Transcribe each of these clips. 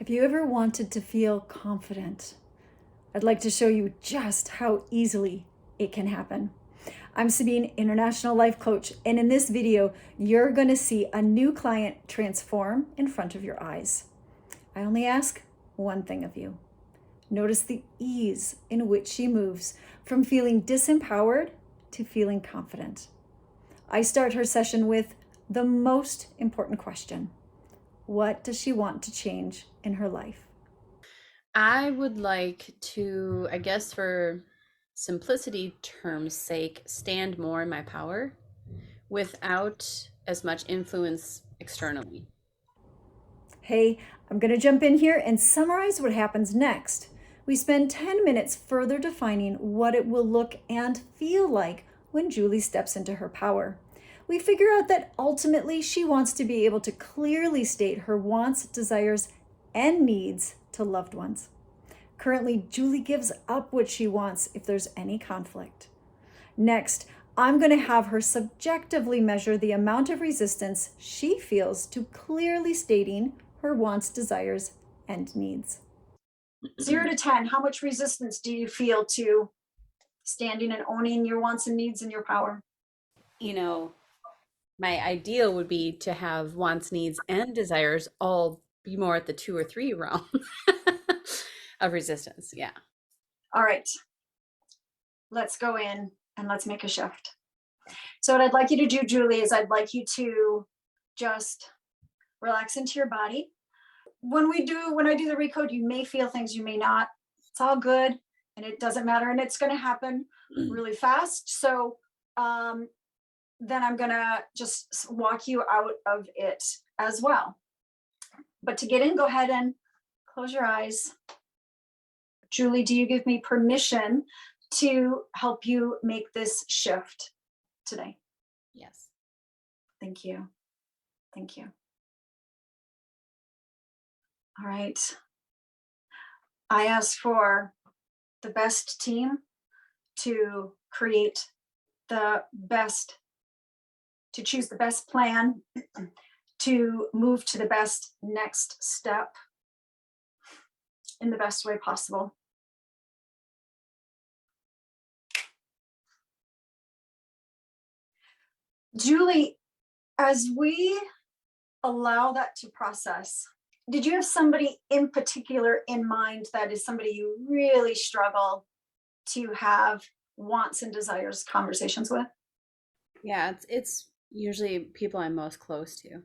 Have you ever wanted to feel confident? I'd like to show you just how easily it can happen. I'm Sabine, International Life Coach, and in this video, you're going to see a new client transform in front of your eyes. I only ask one thing of you. Notice the ease in which she moves from feeling disempowered to feeling confident. I start her session with the most important question. What does she want to change in her life? I would like to, I guess for simplicity terms' sake, stand more in my power without as much influence externally. Hey, I'm going to jump in here and summarize what happens next. We spend 10 minutes further defining what it will look and feel like when Julie steps into her power. We figure out that ultimately she wants to be able to clearly state her wants, desires, and needs to loved ones. Currently, Julie gives up what she wants if there's any conflict. Next, I'm going to have her subjectively measure the amount of resistance she feels to clearly stating her wants, desires, and needs. 0 to 10, how much resistance do you feel to standing and owning your wants and needs and your power? You know, my ideal would be to have wants, needs, and desires all be more at the 2 or 3 realm of resistance. Yeah. All right, let's go in and let's make a shift. So, what I'd like you to do, Julie, is I'd like you to just relax into your body. When I do the recode, you may feel things, you may not. It's all good, and it doesn't matter, and it's going to happen really fast. So then I'm going to just walk you out of it as well. But to get in, go ahead and close your eyes. Julie, do you give me permission to help you make this shift today? Yes. Thank you. Thank you. All right. I ask for the best team to create the best, to choose the best plan, to move to the best next step in the best way possible. Julie, as we allow that to process, did you have somebody in particular in mind that is somebody you really struggle to have wants and desires conversations with? Yeah, it's usually people I'm most close to.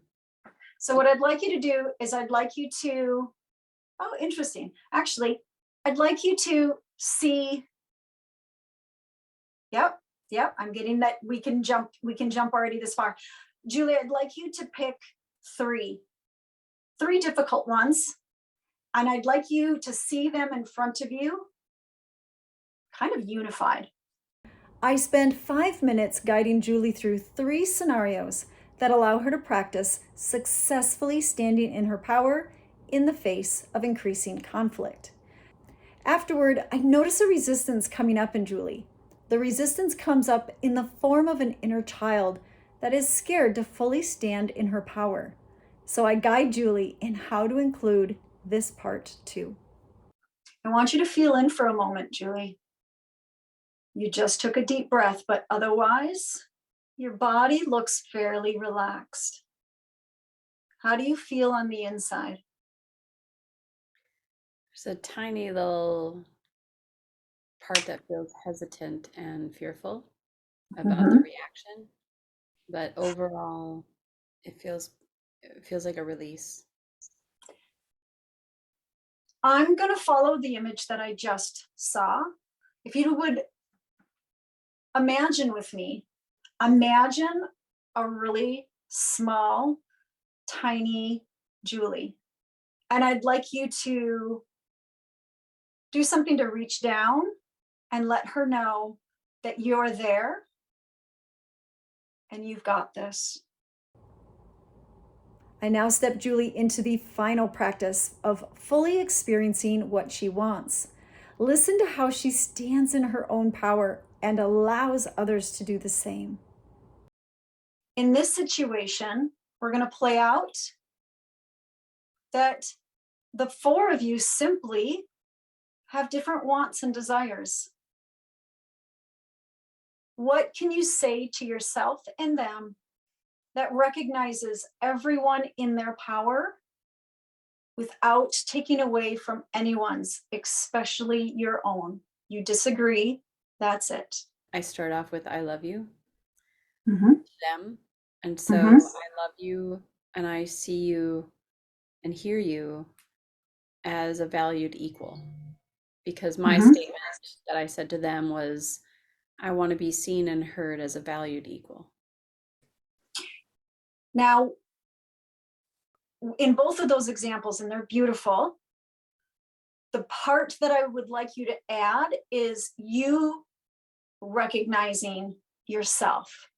So what I'd like you to do is I'd like you to, oh, interesting. Actually, I'd like you to see, yep, I'm getting that we can jump already this far. Julie, I'd like you to pick three difficult ones, and I'd like you to see them in front of you, kind of unified. I spend 5 minutes guiding Julie through 3 scenarios that allow her to practice successfully standing in her power in the face of increasing conflict. Afterward, I notice a resistance coming up in Julie. The resistance comes up in the form of an inner child that is scared to fully stand in her power. So I guide Julie in how to include this part too. I want you to feel in for a moment, Julie. You just took a deep breath, but otherwise, your body looks fairly relaxed. How do you feel on the inside? There's a tiny little part that feels hesitant and fearful about the reaction, but overall it feels like a release. I'm going to follow the image that I just saw. If you would imagine with me, imagine a really small, tiny Julie. And I'd like you to do something to reach down and let her know that you're there and you've got this. I now step Julie into the final practice of fully experiencing what she wants. Listen to how she stands in her own power and allows others to do the same. In this situation, we're going to play out that the four of you simply have different wants and desires. What can you say to yourself and them that recognizes everyone in their power without taking away from anyone's, especially your own? You disagree, that's it. I start off with I love you, Mm-hmm. them. And so Mm-hmm. I love you and I see you and hear you as a valued equal. Because my Mm-hmm. statement that I said to them was, I want to be seen and heard as a valued equal. Now, in both of those examples, and they're beautiful, the part that I would like you to add is you recognizing yourself.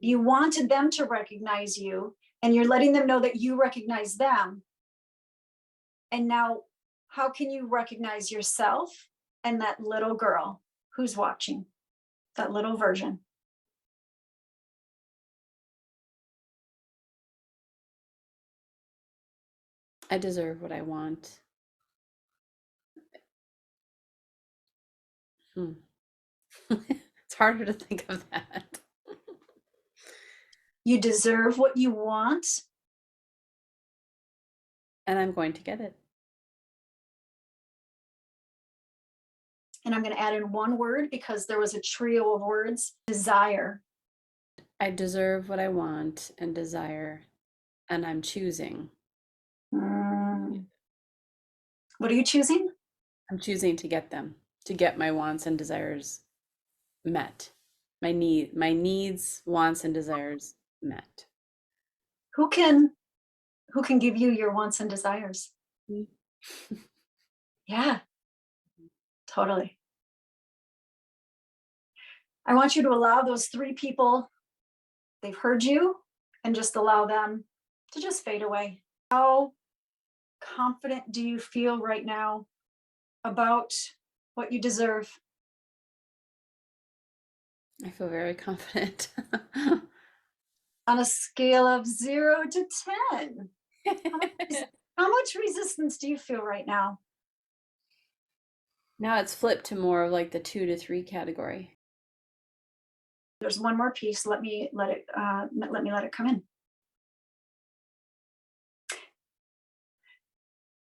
You wanted them to recognize you, and you're letting them know that you recognize them. And now, how can you recognize yourself and that little girl who's watching, that little version? I deserve what I want. It's harder to think of that. You deserve what you want. And I'm going to get it. And I'm going to add in one word because there was a trio of words: desire. I deserve what I want and desire, and I'm choosing. What are you choosing? I'm choosing to get them, to get my wants and desires met. My needs, wants, and desires met. Who can give you your wants and desires? Yeah, totally. I want you to allow those three people, they've heard you, and just allow them to just fade away. How confident do you feel right now about what you deserve? I feel very confident. On a scale of 0 to 10, how much resistance do you feel right now? Now it's flipped to more of like the 2 to 3 category. There's one more piece. Let me let it come in.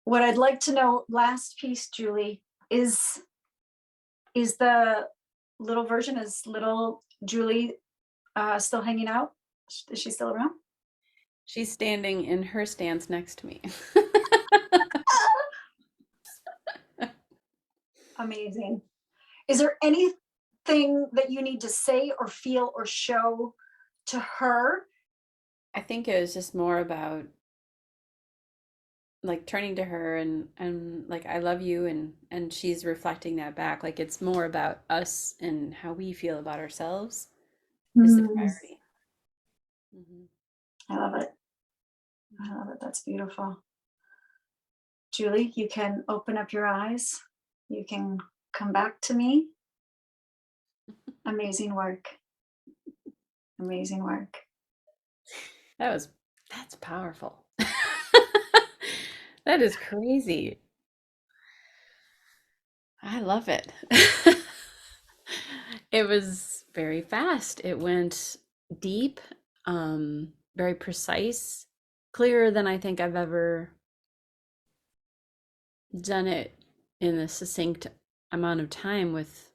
What I'd like to know, last piece, Julie, is the little version, is little Julie still hanging out? Is she still around? She's standing in her stance next to me. Amazing. Is there anything that you need to say or feel or show to her? I think it was just more about like turning to her and like I love you and she's reflecting that back. Like it's more about us and how we feel about ourselves is the priority. Mm-hmm. I love it. I love it. That's beautiful. Julie, you can open up your eyes. You can come back to me. Amazing work. Amazing work. That's powerful. That is crazy. I love it. It was very fast. It went deep, very precise, clearer than I think I've ever done it in a succinct amount of time with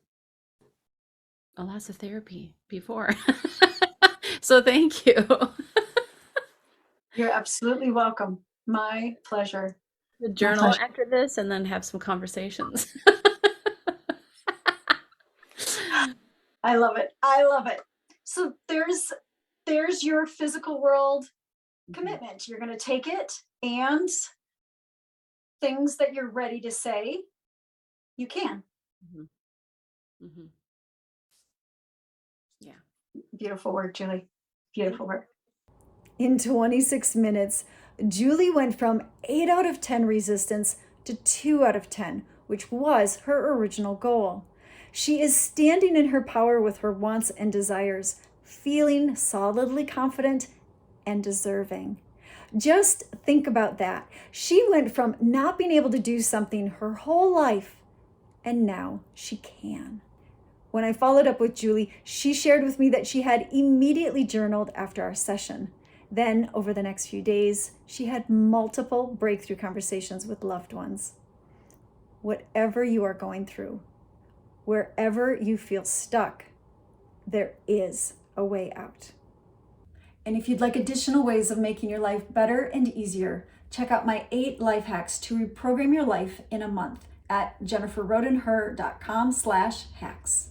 a lots of therapy before. So thank you. You're absolutely welcome. My pleasure. The My journal pleasure. after this and then have some conversations. I love it. I love it. So there's your physical world commitment. You're going to take it, and things that you're ready to say, you can. Mhm. Mhm. Yeah. Beautiful work, Julie. Beautiful work. In 26 minutes, Julie went from 8 out of 10 resistance to 2 out of 10, which was her original goal. She is standing in her power with her wants and desires, feeling solidly confident and deserving. Just think about that. She went from not being able to do something her whole life, and now she can. When I followed up with Julie, she shared with me that she had immediately journaled after our session. Then, over the next few days, she had multiple breakthrough conversations with loved ones. Whatever you are going through, wherever you feel stuck, there is a way out. And if you'd like additional ways of making your life better and easier, check out my 8 life hacks to reprogram your life in a month at jenniferrodenher.com/hacks.